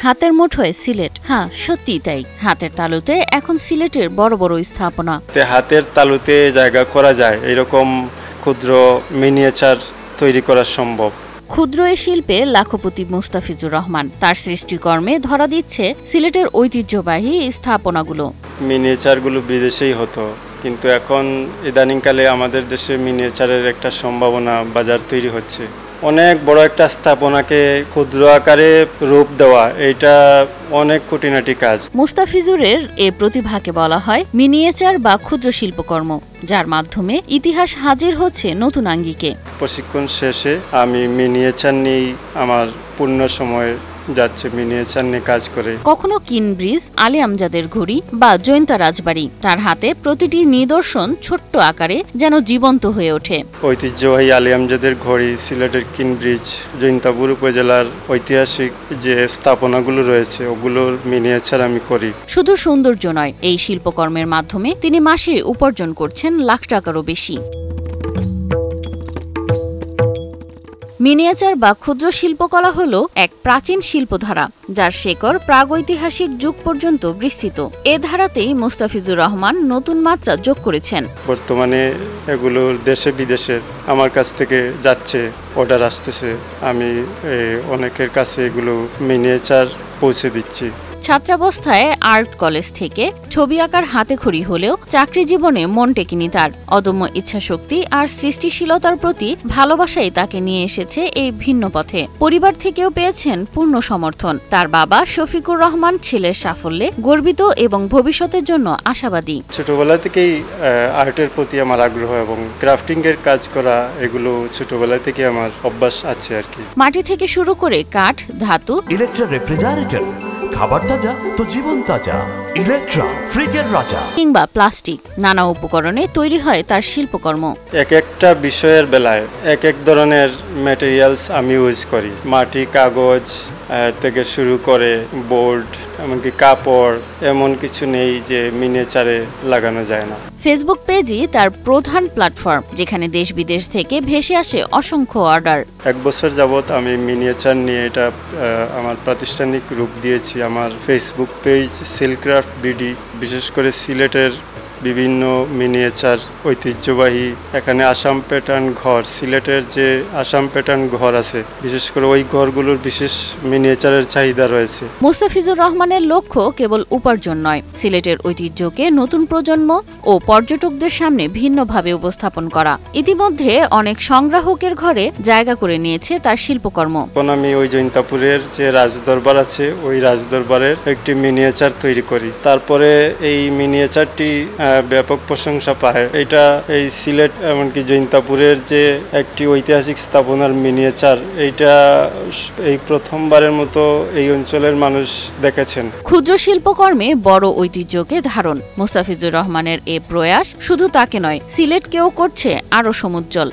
হাতের মুঠোয় সিলেট। হ্যাঁ, সত্যি তাই। হাতের তালুতে এখন সিলেটের বড় বড় স্থাপনা। হাতের তালুতে জায়গা করা যায়, এরকম ক্ষুদ্র মিনিয়েচার তৈরি করা সম্ভব। ক্ষুদ্র এ শিল্পে লাখপতি মুস্তাফিজুর রহমান। তার সৃষ্টিকর্মে ধরা দিচ্ছে সিলেটের ঐতিহ্যবাহী স্থাপনাগুলো। মিনিয়েচারগুলো বিদেশেই হতো, কিন্তু এখন ইদানিংকালে আমাদের দেশে মিনিয়েচারের একটা সম্ভাবনা বাজার তৈরি হচ্ছে। অনেক বড় একটা স্থাপনাকে ক্ষুদ্র আকারে রূপ দেওয়া, এটা অনেক খুঁটিনাটি কাজ। মুস্তাফিজুরের এ প্রতিভাকে বলা হয় মিনিয়েচার বা ক্ষুদ্র শিল্পকর্ম, যার মাধ্যমে ইতিহাস হাজির হচ্ছে নতুন আঙ্গিকে। প্রশিক্ষণ শেষে আমি মিনিয়েচার নিয়েই আমার পূর্ণ সময় যাচ্ছে, মিনিয়েচার নিয়ে কাজ করে। কখনো কিনব্রিজ, আলী আমজাদের ঘড়ি বা জৈন্তা রাজবাড়ি, তার হাতে প্রতিটি নিদর্শন ছোট্ট আকারে যেন জীবন্ত হয়ে ওঠে। ঐতিহ্যবাহী আলী আমজাদের ঘড়ি, সিলেটের কিনব্রিজ, জৈন্তাপুর উপজেলার ঐতিহাসিক যে স্থাপনাগুলো রয়েছে ওগুলোর মিনিয়েচার আমি করি। শুধু সৌন্দর্য নয়, এই শিল্পকর্মের মাধ্যমে তিনি মাসে উপার্জন করছেন লাখ টাকারও বেশি। মিনিয়েচার বা ক্ষুদ্র শিল্পকলা হল এক প্রাচীন শিল্পধারা, যার শেকড় প্রাগৈতিহাসিক যুগ পর্যন্ত বিস্তৃত। এ ধারাতেই মুস্তাফিজুর রহমান নতুন মাত্রা যোগ করেছেন। বর্তমানে এগুলো দেশে বিদেশের আমার কাছ থেকে যাচ্ছে, অর্ডার আসতেছে, আমি অনেকের কাছে এগুলো মিনিয়েচার পৌঁছে দিচ্ছি। ছাত্রাবস্থায় আর্ট কলেজ থেকে ছবি আঁকার হাতেখড়ি হলেও চাকরি জীবনে মন টেকেনি তার। অদম্য ইচ্ছাশক্তি আর সৃষ্টিশীলতার প্রতি ভালোবাসাই তাকে নিয়ে এসেছে এই ভিন্ন পথে। পরিবার থেকেও পেয়েছেন পূর্ণ সমর্থন। তার বাবা শফিকুর রহমান ছেলের সাফল্যে গর্বিত এবং ভবিষ্যতের জন্য আশাবাদী। ছোটবেলা থেকেই আর্টের প্রতি আমার আগ্রহ এবং ক্রাফটিং এর কাজ করা, এগুলো ছোটবেলা থেকে আমার অভ্যাস আছে আর কি। মাটি থেকে শুরু করে কাঠ, ধাতু, ইলেকট্রা রেফ্রিজারেটর, খাবার তাজা তো জীবন তাজা। ইলেকট্রা, ফ্রিজের রাজা। কিংবা প্লাস্টিক, নানা উপকরণে তৈরি হয় তার শিল্পকর্ম। এক একটা বিষয়ের বেলায় এক এক ধরনের ম্যাটেরিয়ালস আমি ইউজ করি। মাটি, কাগজ থেকে শুরু করে বোর্ড, এমনকি কাপড়, এমন কিছু নেই যে মিনিয়েচারে লাগানো যায় না। ফেসবুক পেজই তার প্রধান প্ল্যাটফর্ম, যেখানে দেশ বিদেশ থেকে ভেসে আসে অসংখ্য অর্ডার। 1 বছর যাবৎ আমি মিনিয়েচার নিয়ে এটা আমার প্রাতিষ্ঠানিক রূপ দিয়েছি। আমার ফেসবুক পেজ সিল্কক্রাফট বিডি, বিশেষ করে সিলেটের বিভিন্ন মিনিয়েচার ঐতিহ্যবাহী, এখানে আসাম প্যাটার্ন ঘর, সিলেটের যে আসাম প্যাটার্ন ঘর আছে, বিশেষ করে ওই ঘরগুলোর বিশেষ মিনিয়েচারের চাহিদা রয়েছে। মুস্তাফিজুর রহমানের লক্ষ্য কেবল উপার্জন নয়, সিলেটের ঐতিহ্যকে নতুন প্রজন্ম ও পর্যটকদের সামনে ভিন্নভাবে উপস্থাপন করা। ইতিমধ্যে অনেক সংগ্রাহকের ঘরে জায়গা করে নিয়েছে তার শিল্পকর্ম। এখন আমি ওই জৈন্তাপুরের যে রাজদরবার আছে, ওই রাজদরবারের একটি মিনিয়েচার তৈরি করি। তারপরে এই মিনিয়েচারটি ব্যাপক প্রশংসা পায়। এটা এই সিলেট এমনকি জৈন্তাপুরের যে একটি ঐতিহাসিক স্থাপনার মিনিয়েচার, এইটা এই প্রথমবারের মতো এই অঞ্চলের মানুষ দেখেছেন। ক্ষুদ্র শিল্পকর্মে বড় ঐতিহ্যকে ধারণ। মুস্তাফিজুর রহমানের এ প্রয়াস শুধু তাকে নয়, সিলেটকেও করছে আরো সমুজ্জ্বল।